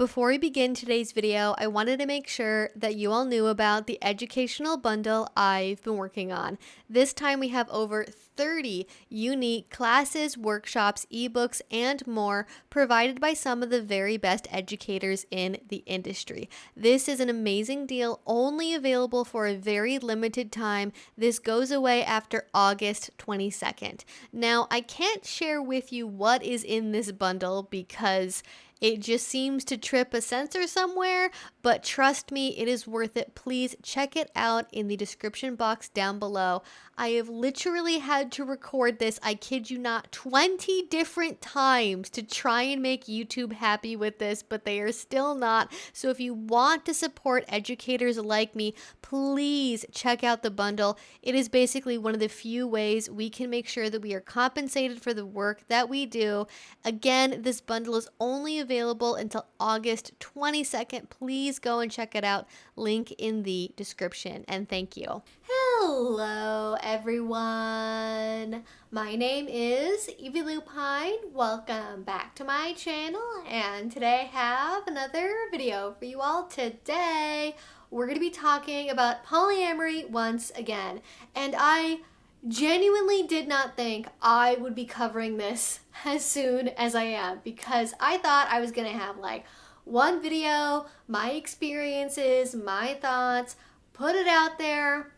Before we begin today's video, I wanted to make sure that you all knew about the educational bundle I've been working on. This time we have over 30 unique classes, workshops, ebooks, and more provided by some of the very best educators in the industry. This is an amazing deal, only available for a very limited time. This goes away after August 22nd. Now, I can't share with you what is in this bundle because it just seems to trip a sensor somewhere, but trust me, it is worth it. Please check it out in the description box down below. I have literally had to record this, I kid you not, 20 different times to try and make YouTube happy with this, but they are still not. So if you want to support educators like me, please check out the bundle. It is basically one of the few ways we can make sure that we are compensated for the work that we do. Again, this bundle is only available until August 22nd. Please go and check it out. Link in the description, and thank you. Hello, everyone. My name is Evie Lupine. Welcome back to my channel, and today I have another video for you all. Today, we're going to be talking about polyamory once again, and I genuinely did not think I would be covering this as soon as I am, because I thought I was going to have like one video, my experiences, my thoughts, put it out there,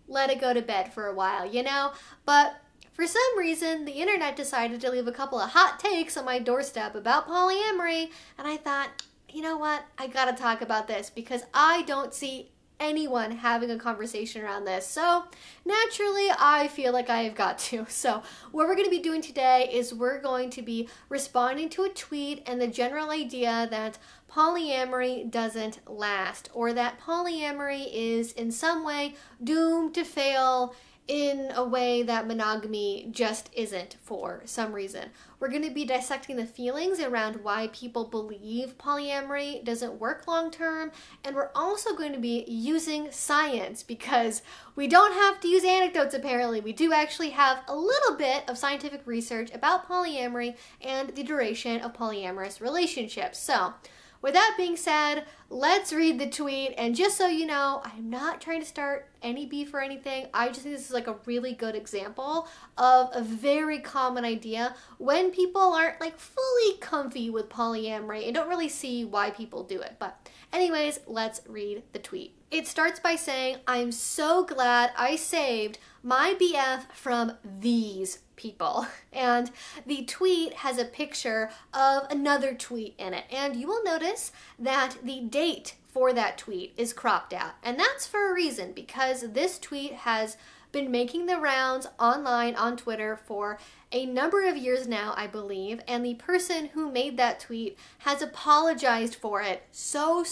let it go to bed for a while, you know? But for some reason, the internet decided to leave a couple of hot takes on my doorstep about polyamory, and I thought, you know what? I gotta talk about this because I don't see anyone having a conversation around this. So naturally, I feel like I have got to. So what we're going to be doing today is we're going to be responding to a tweet and the general idea that polyamory doesn't last, or that polyamory is in some way doomed to fail in a way that monogamy just isn't for some reason. We're going to be dissecting the feelings around why people believe polyamory doesn't work long term, and we're also going to be using science because we don't have to use anecdotes apparently. We do actually have a little bit of scientific research about polyamory and the duration of polyamorous relationships. So with that being said, let's read the tweet, and just so you know, I'm not trying to start any beef or anything. I just think this is like a really good example of a very common idea when people aren't like fully comfy with polyamory and don't really see why people do it. But anyways, let's read the tweet. It starts by saying, "I'm so glad I saved my BF from these people." And the tweet has a picture of another tweet in it. And you will notice that the date for that tweet is cropped out. And that's for a reason, because this tweet has been making the rounds online on Twitter for a number of years now, I believe, and the person who made that tweet has apologized for it so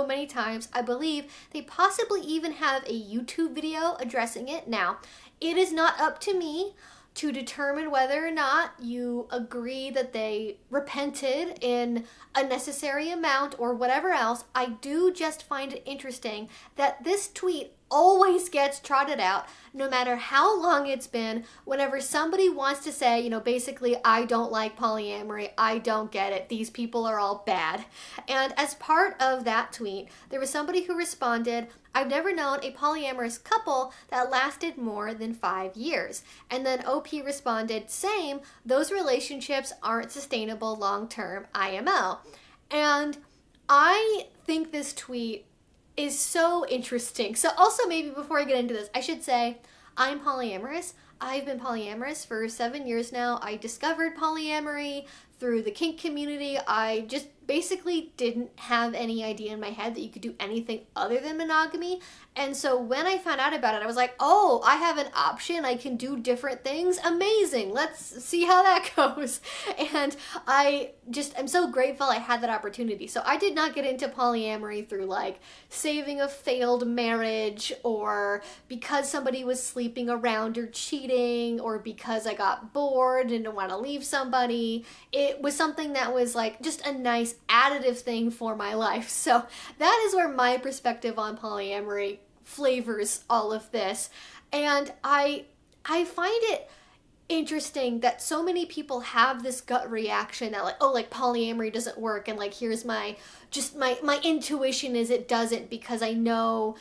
many times. I believe they possibly even have a YouTube video addressing it. Now, it is not up to me to determine whether or not you agree that they repented in a necessary amount or whatever else. I do just find it interesting that this tweet always gets trotted out, no matter how long it's been, whenever somebody wants to say, you know, basically, I don't like polyamory, I don't get it, these people are all bad. And as part of that tweet, there was somebody who responded, "I've never known a polyamorous couple that lasted more than 5 years." And then OP responded, "Same, those relationships aren't sustainable long-term, IMO." And I think this tweet is so interesting. So also, maybe before I get into this, I should say I'm polyamorous. I've been polyamorous for 7 years now. I discovered polyamory through the kink community. I just basically didn't have any idea in my head that you could do anything other than monogamy. And so when I found out about it, I was like, oh, I have an option. I can do different things. Amazing. Let's see how that goes. And I'm so grateful I had that opportunity. So I did not get into polyamory through like saving a failed marriage, or because somebody was sleeping around or cheating, or because I got bored and didn't want to leave somebody. It was something that was like just a nice additive thing for my life. So that is where my perspective on polyamory flavors all of this. And I find it interesting that so many people have this gut reaction that like, oh, like polyamory doesn't work, and like here's my my intuition is it doesn't because I know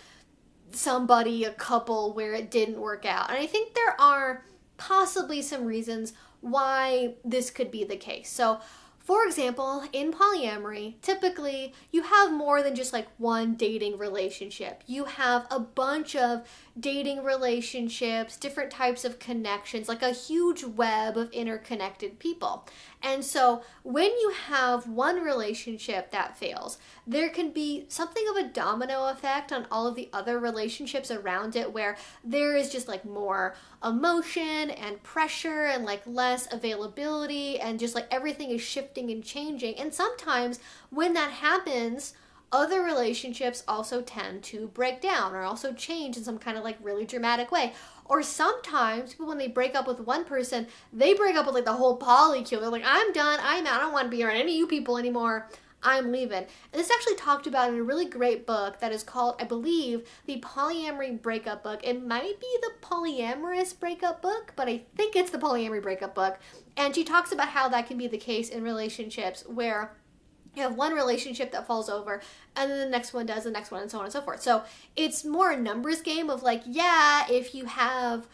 somebody, a couple where it didn't work out. And I think there are possibly some reasons why this could be the case. So for example, in polyamory, typically you have more than just like one dating relationship. You have a bunch of dating relationships, different types of connections, like a huge web of interconnected people. And so when you have one relationship that fails, there can be something of a domino effect on all of the other relationships around it, where there is just like more emotion and pressure and like less availability, and just like everything is shifting and changing. And sometimes when that happens, other relationships also tend to break down or also change in some kind of like really dramatic way. Or sometimes people, when they break up with one person, they break up with like the whole polycule. They're like, I'm done, I'm out, I don't want to be around any of you people anymore, I'm leaving. And this is actually talked about in a really great book that is called, I believe, the Polyamory Breakup Book. It might be the Polyamorous Breakup Book, but I think it's the Polyamory Breakup Book. And she talks about how that can be the case in relationships where you have one relationship that falls over, and then the next one does, the next one, and so on and so forth. So it's more a numbers game of like, yeah, if you have,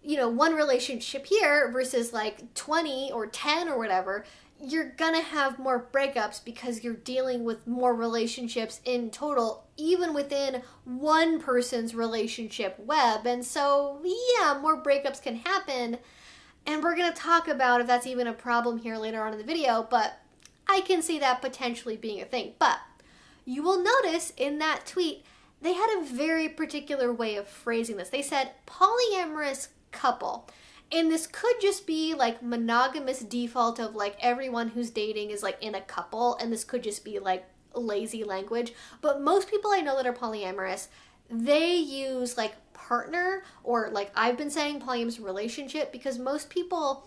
you know, one relationship here versus like 20 or 10 or whatever, you're gonna have more breakups because you're dealing with more relationships in total, even within one person's relationship web. And so, yeah, more breakups can happen. And we're gonna talk about if that's even a problem here later on in the video, but I can see that potentially being a thing. But you will notice in that tweet, they had a very particular way of phrasing this. They said polyamorous couple. And this could just be like monogamous default of like everyone who's dating is like in a couple. And this could just be like lazy language. But most people I know that are polyamorous, they use like partner, or like I've been saying polyamorous relationship, because most people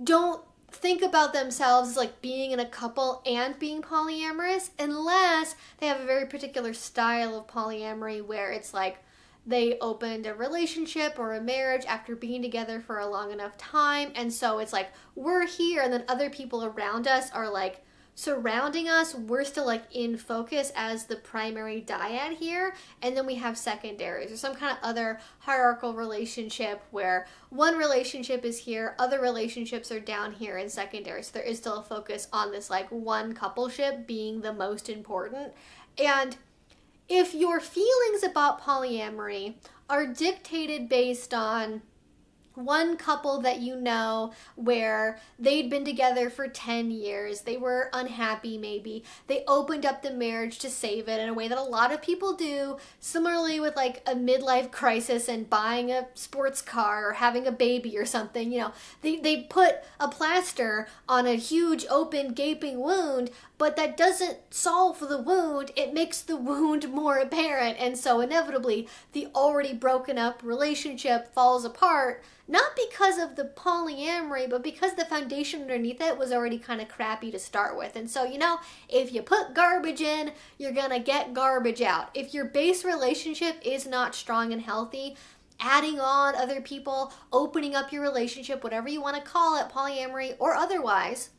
don't think about themselves as like being in a couple and being polyamorous unless they have a very particular style of polyamory where it's like they opened a relationship or a marriage after being together for a long enough time, and so it's like we're here and then other people around us are like surrounding us. We're still like in focus as the primary dyad here, and then we have secondaries or some kind of other hierarchical relationship where one relationship is here, other relationships are down here in secondary. So there is still a focus on this like one coupleship being the most important. And if your feelings about polyamory are dictated based on one couple that you know where they'd been together for 10 years, they were unhappy maybe, they opened up the marriage to save it in a way that a lot of people do, similarly with like a midlife crisis and buying a sports car or having a baby or something, you know, they put a plaster on a huge open gaping wound, but that doesn't solve the wound, it makes the wound more apparent, and so inevitably the already broken up relationship falls apart, not because of the polyamory, but because the foundation underneath it was already kind of crappy to start with. And so, you know, if you put garbage in, you're gonna get garbage out. If your base relationship is not strong and healthy, adding on other people, opening up your relationship, whatever you want to call it, polyamory or otherwise,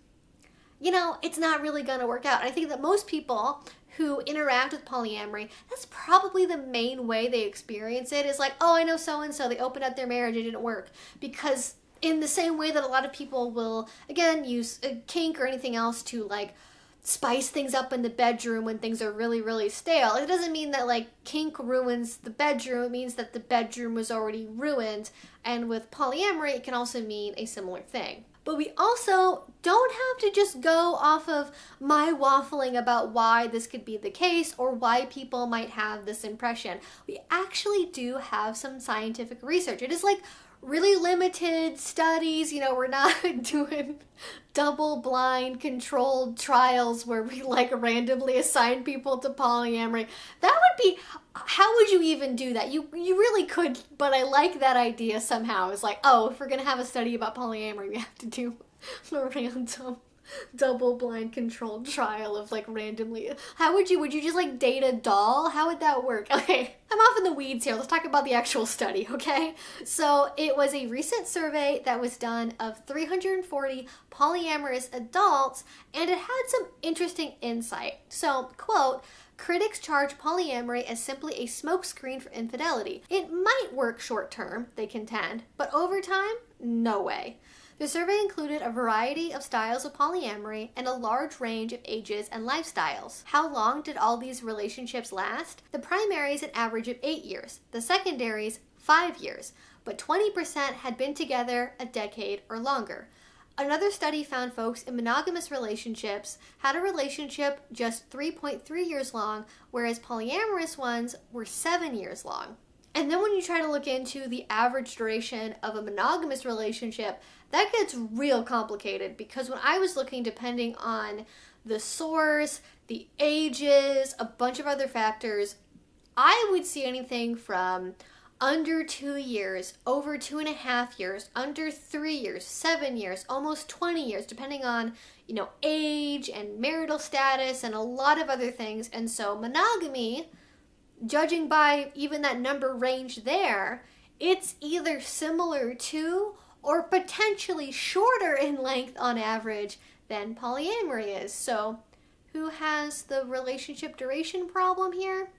you know, it's not really going to work out. And I think that most people who interact with polyamory, that's probably the main way they experience it, is like, oh, I know so-and-so, they opened up their marriage, it didn't work. Because in the same way that a lot of people will, again, use a kink or anything else to like spice things up in the bedroom when things are really, really stale, it doesn't mean that like kink ruins the bedroom, it means that the bedroom was already ruined. And with polyamory, it can also mean a similar thing. But we also don't have to just go off of my waffling about why this could be the case or why people might have this impression. We actually do have some scientific research. It is like really limited studies, you know, we're not doing double-blind controlled trials where we like randomly assign people to polyamory. That would be, how would you even do that? You really could, but I like that idea somehow. It's like, oh, if we're gonna have a study about polyamory, we have to do a random Double-blind controlled trial of like randomly. How would you just like date a doll? How would that work? Okay, I'm off in the weeds here. Let's talk about the actual study, okay? So it was a recent survey that was done of 340 polyamorous adults, and it had some interesting insight. So, quote, critics charge polyamory as simply a smokescreen for infidelity. It might work short term, they contend, but over time, no way. The survey included a variety of styles of polyamory and a large range of ages and lifestyles. How long did all these relationships last? The primaries an average of 8 years, the secondaries 5 years, but 20% had been together a decade or longer. Another study found folks in monogamous relationships had a relationship just 3.3 years long, whereas polyamorous ones were 7 years long. And then when you try to look into the average duration of a monogamous relationship, that gets real complicated, because when I was looking, depending on the source, the ages, a bunch of other factors, I would see anything from under 2 years, over 2.5 years, under 3 years, 7 years, almost 20 years, depending on, age and marital status and a lot of other things. And so monogamy, judging by even that number range there, it's either similar to or potentially shorter in length on average than polyamory is. So who has the relationship duration problem here?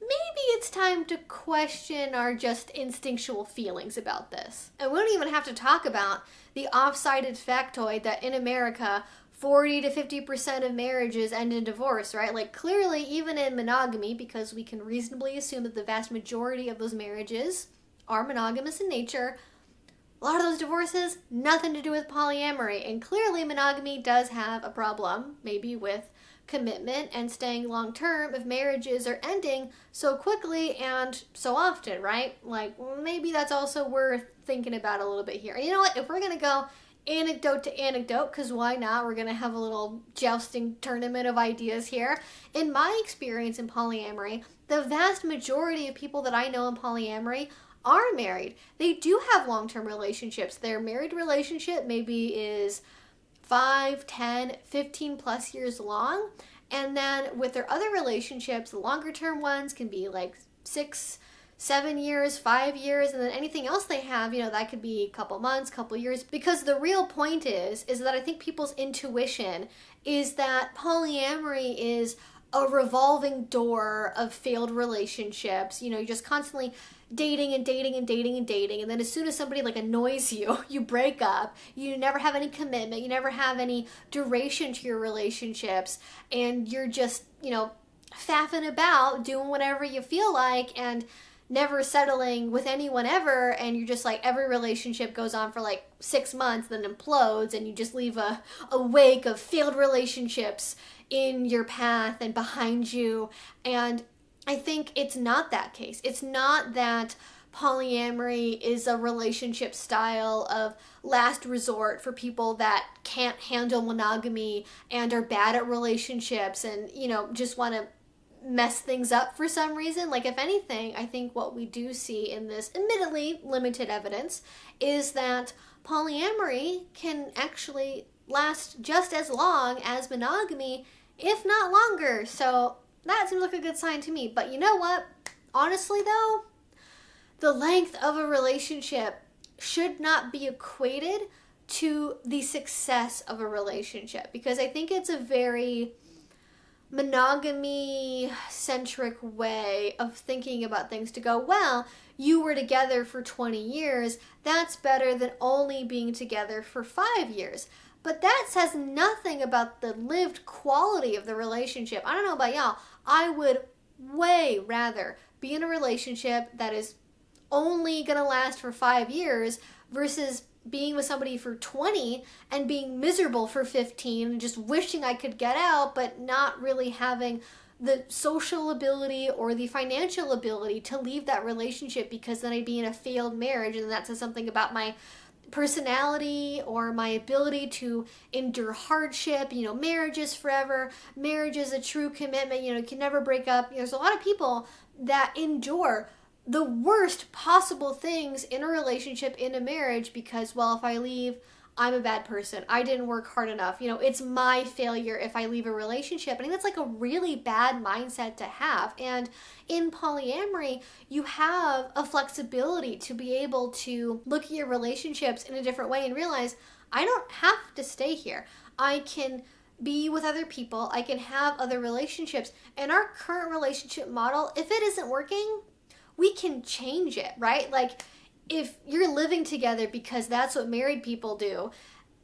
Maybe it's time to question our just instinctual feelings about this. And we don't even have to talk about the off-sided factoid that in America, 40 to 50% of marriages end in divorce, right? Like clearly, even in monogamy, because we can reasonably assume that the vast majority of those marriages are monogamous in nature, a lot of those divorces, nothing to do with polyamory. And clearly monogamy does have a problem, maybe with commitment and staying long term if marriages are ending so quickly and so often, right? Like maybe that's also worth thinking about a little bit here. And you know what? If we're going to go anecdote to anecdote, because why not? We're going to have a little jousting tournament of ideas here. In my experience in polyamory, the vast majority of people that I know in polyamory are married. They do have long-term relationships. Their married relationship maybe is 5, 10, 15 plus years long. And then with their other relationships, the longer term ones can be like 6, 7 years, 5 years, and then anything else they have, that could be a couple months, couple years. Because the real point is that I think people's intuition is that polyamory is a revolving door of failed relationships. You're just constantly dating and dating and dating and dating, and then as soon as somebody like annoys you, you break up. You never have any commitment, you never have any duration to your relationships, and you're just faffing about doing whatever you feel like and never settling with anyone ever. And you're just like, every relationship goes on for like 6 months, then implodes, and you just leave a wake of failed relationships in your path and behind you. And I think it's not that case. It's not that polyamory is a relationship style of last resort for people that can't handle monogamy and are bad at relationships and, just want to mess things up for some reason. Like, if anything, I think what we do see in this admittedly limited evidence is that polyamory can actually last just as long as monogamy, if not longer. So that seems like a good sign to me. But you know what? Honestly, though, the length of a relationship should not be equated to the success of a relationship, because I think it's a very monogamy-centric way of thinking about things to go, well, you were together for 20 years, that's better than only being together for 5 years. But that says nothing about the lived quality of the relationship. I don't know about y'all, I would way rather be in a relationship that is only gonna last for 5 years versus being with somebody for 20 and being miserable for 15 and just wishing I could get out, but not really having the social ability or the financial ability to leave that relationship, because then I'd be in a failed marriage, and that says something about my personality or my ability to endure hardship. Marriage is forever. Marriage is a true commitment. You can never break up. There's a lot of people that endure the worst possible things in a relationship, in a marriage, because, well, if I leave, I'm a bad person. I didn't work hard enough. It's my failure if I leave a relationship. I think that's like a really bad mindset to have. And in polyamory, you have a flexibility to be able to look at your relationships in a different way and realize I don't have to stay here. I can be with other people. I can have other relationships. And our current relationship model, if it isn't working, we can change it, right? Like, if you're living together because that's what married people do,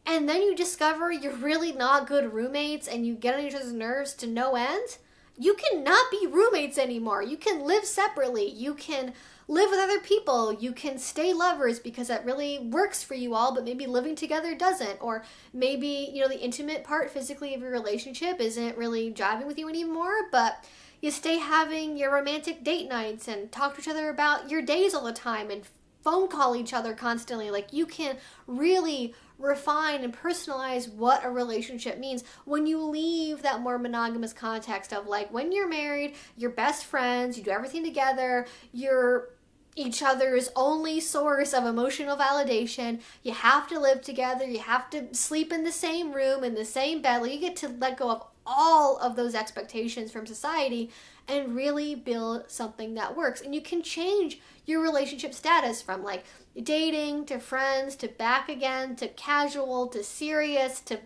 and then you discover you're really not good roommates and you get on each other's nerves to no end, you cannot be roommates anymore. You can live separately. You can live with other people. You can stay lovers because that really works for you all, but maybe living together doesn't. Or maybe, the intimate part physically of your relationship isn't really jiving with you anymore, but you stay having your romantic date nights and talk to each other about your days all the time and phone call each other constantly. Like, you can really refine and personalize what a relationship means when you leave that more monogamous context of like when you're married, you're best friends, you do everything together, you're each other's only source of emotional validation. You have to live together, you have to sleep in the same room, in the same bed. Like, you get to let go of all of those expectations from society and really build something that works. And you can change your relationship status from like dating to friends to back again to casual to serious to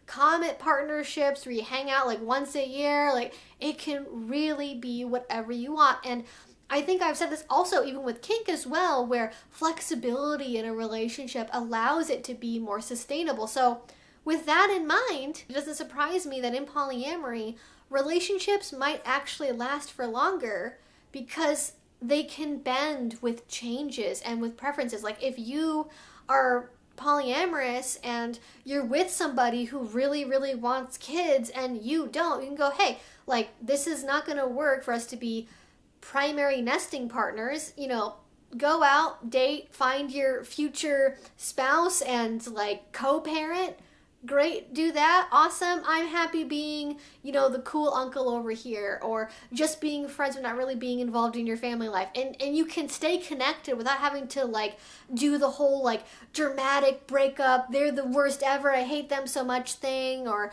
comet partnerships where you hang out like once a year. Like, it can really be whatever you want. And I think I've said this also even with kink as well, where flexibility in a relationship allows it to be more sustainable. So with that in mind, it doesn't surprise me that in polyamory, relationships might actually last for longer because they can bend with changes and with preferences. Like, if you are polyamorous and you're with somebody who really, really wants kids and you don't, you can go, hey, like, this is not going to work for us to be primary nesting partners. Go out, date, find your future spouse and like co-parent. Great, do that, awesome. I'm happy being, the cool uncle over here, or just being friends but not really being involved in your family life. And you can stay connected without having to like do the whole like dramatic breakup, they're the worst ever, I hate them so much thing, or,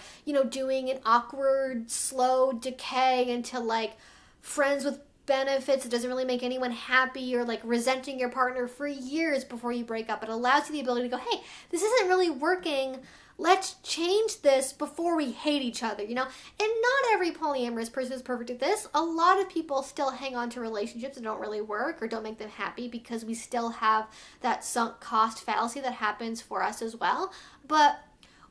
doing an awkward, slow decay into like friends with benefits. It doesn't really make anyone happy, or like resenting your partner for years before you break up. It allows you the ability to go, hey, this isn't really working. Let's change this before we hate each other, And not every polyamorous person is perfect at this. A lot of people still hang on to relationships that don't really work or don't make them happy because we still have that sunk cost fallacy that happens for us as well. But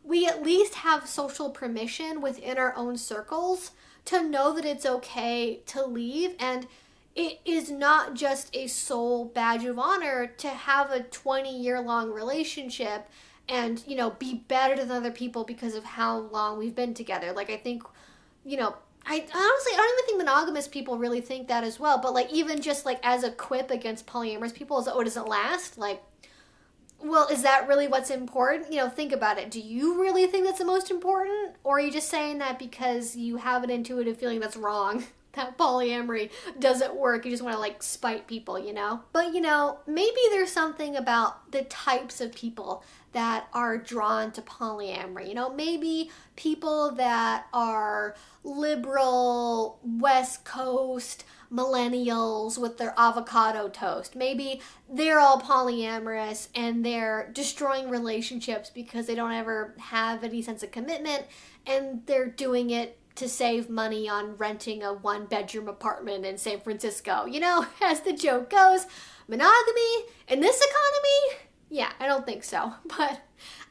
we at least have social permission within our own circles to know that it's okay to leave, and it is not just a sole badge of honor to have a 20-year-long relationship and, be better than other people because of how long we've been together. Like, I think, I honestly, I don't even think monogamous people really think that as well, but like, even just like as a quip against polyamorous people is, oh, it doesn't last. Like, well, is that really what's important? Think about it. Do you really think that's the most important? Or are you just saying that because you have an intuitive feeling that's wrong? That polyamory doesn't work. You just want to like spite people, But, maybe there's something about the types of people that are drawn to polyamory. Maybe people that are liberal, West Coast, millennials with their avocado toast. Maybe they're all polyamorous and they're destroying relationships because they don't ever have any sense of commitment, and they're doing it to save money on renting a one-bedroom apartment in San Francisco. As the joke goes, monogamy in this economy? Yeah, I don't think so. But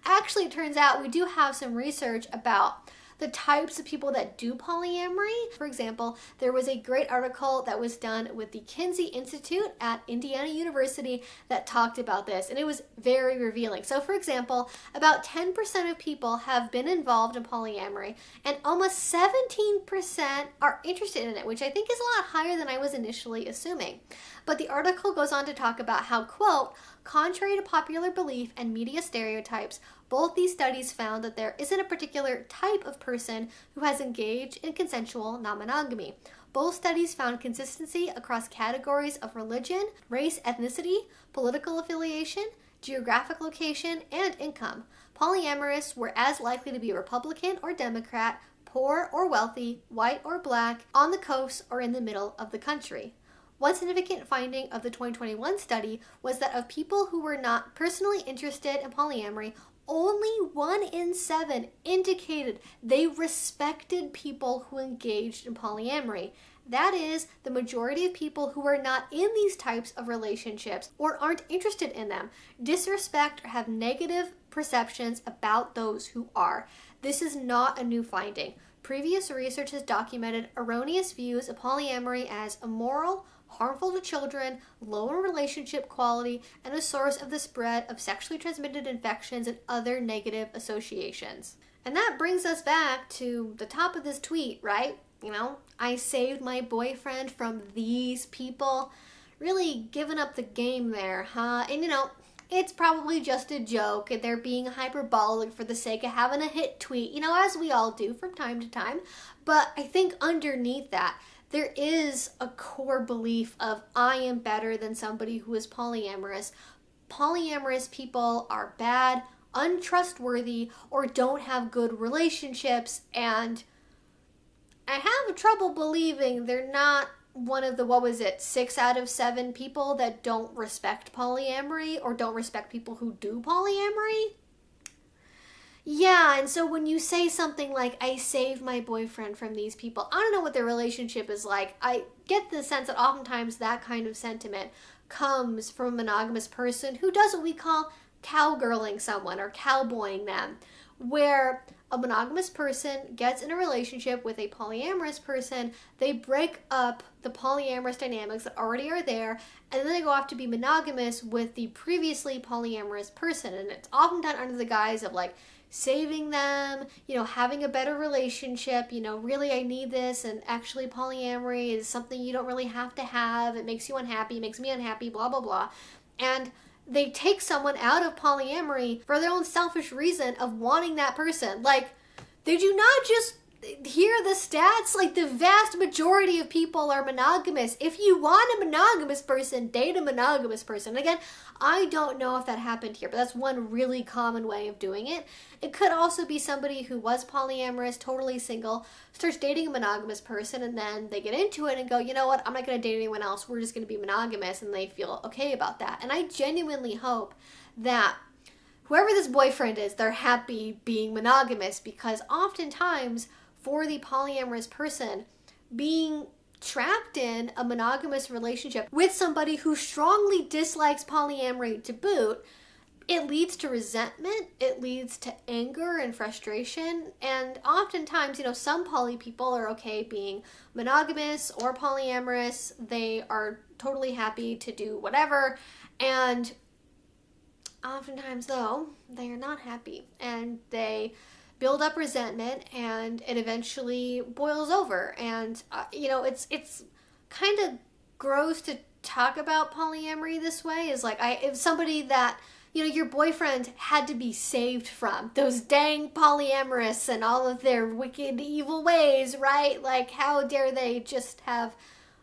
actually, it turns out we do have some research about the types of people that do polyamory. For example, there was a great article that was done with the Kinsey Institute at Indiana University that talked about this, and it was very revealing. So for example, about 10% of people have been involved in polyamory, and almost 17% are interested in it, which I think is a lot higher than I was initially assuming. But the article goes on to talk about how, quote, contrary to popular belief and media stereotypes, both these studies found that there isn't a particular type of person who has engaged in consensual non-monogamy. Both studies found consistency across categories of religion, race, ethnicity, political affiliation, geographic location, and income. Polyamorous were as likely to be Republican or Democrat, poor or wealthy, white or black, on the coast or in the middle of the country. One significant finding of the 2021 study was that of people who were not personally interested in polyamory, only 1 in 7 indicated they respected people who engaged in polyamory. That is, the majority of people who are not in these types of relationships or aren't interested in them disrespect or have negative perceptions about those who are. This is not a new finding. Previous research has documented erroneous views of polyamory as immoral, harmful to children, low in relationship quality, and a source of the spread of sexually transmitted infections and other negative associations. And that brings us back to the top of this tweet, right? I saved my boyfriend from these people. Really giving up the game there, huh? And it's probably just a joke and they're being hyperbolic for the sake of having a hit tweet, as we all do from time to time. But I think underneath that, there is a core belief of I am better than somebody who is polyamorous. Polyamorous people are bad, untrustworthy, or don't have good relationships, and I have trouble believing they're not one of the, 6 out of 7 people that don't respect polyamory or don't respect people who do polyamory? Yeah, and so when you say something like, I saved my boyfriend from these people, I don't know what their relationship is like. I get the sense that oftentimes that kind of sentiment comes from a monogamous person who does what we call cowgirling someone or cowboying them, where a monogamous person gets in a relationship with a polyamorous person, they break up the polyamorous dynamics that already are there, and then they go off to be monogamous with the previously polyamorous person. And it's often done under the guise of saving them, having a better relationship, really I need this, and actually polyamory is something you don't really have to have. It makes you unhappy, makes me unhappy, blah, blah, blah. And they take someone out of polyamory for their own selfish reason of wanting that person. Did you not just hear the stats? The vast majority of people are monogamous. If you want a monogamous person, date a monogamous person. And again, I don't know if that happened here, but that's one really common way of doing it. It could also be somebody who was polyamorous, totally single, starts dating a monogamous person, and then they get into it and go, you know what, I'm not going to date anyone else. We're just going to be monogamous, and they feel okay about that. And I genuinely hope that whoever this boyfriend is, they're happy being monogamous, because oftentimes for the polyamorous person, being trapped in a monogamous relationship with somebody who strongly dislikes polyamory to boot, it leads to resentment, it leads to anger and frustration, and oftentimes, some poly people are okay being monogamous or polyamorous. They are totally happy to do whatever, and oftentimes, though, they are not happy, and they build up resentment, and it eventually boils over. And it's kind of gross to talk about polyamory this way. If somebody that your boyfriend had to be saved from those dang polyamorous and all of their wicked, evil ways, right? How dare they just have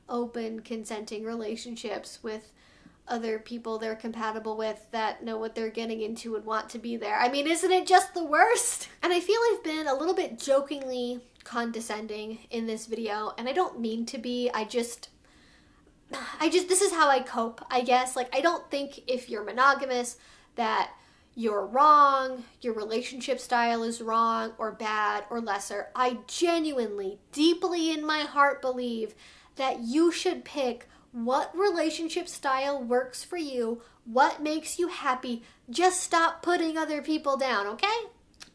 open, consenting relationships with other people they're compatible with that know what they're getting into and want to be there. I mean, isn't it just the worst? And I feel I've been a little bit jokingly condescending in this video, and I don't mean to be. I just this is how I cope, I guess. I don't think if you're monogamous that you're wrong, your relationship style is wrong or bad or lesser. I genuinely, deeply in my heart believe that you should pick what relationship style works for you, what makes you happy. Just stop putting other people down, okay?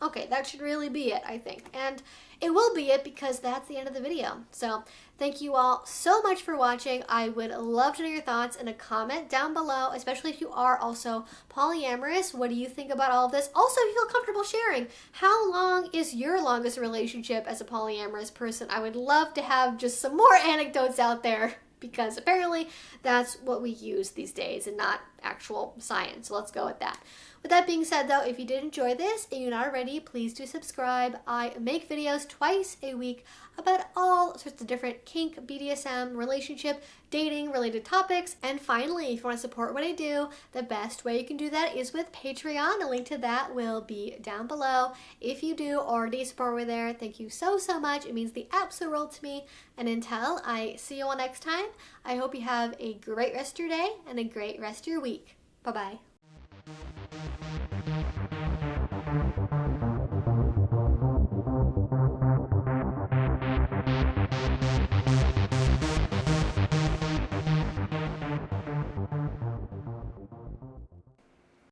Okay, that should really be it, I think. And it will be it, because that's the end of the video. So thank you all so much for watching. I would love to know your thoughts in a comment down below, especially if you are also polyamorous. What do you think about all of this? Also, if you feel comfortable sharing, how long is your longest relationship as a polyamorous person? I would love to have just some more anecdotes out there, because apparently that's what we use these days, and not actual science. So let's go with that. With that being said though, if you did enjoy this and you're not already, please do subscribe. I make videos twice a week about all sorts of different kink, BDSM, relationship, dating related topics. And finally, if you want to support what I do, the best way you can do that is with Patreon. A link to that will be down below. If you do already support me there, thank you so much. It means the absolute world to me. And until I see you all next time, I hope you have a great rest of your day and a great rest of your week. Bye-bye.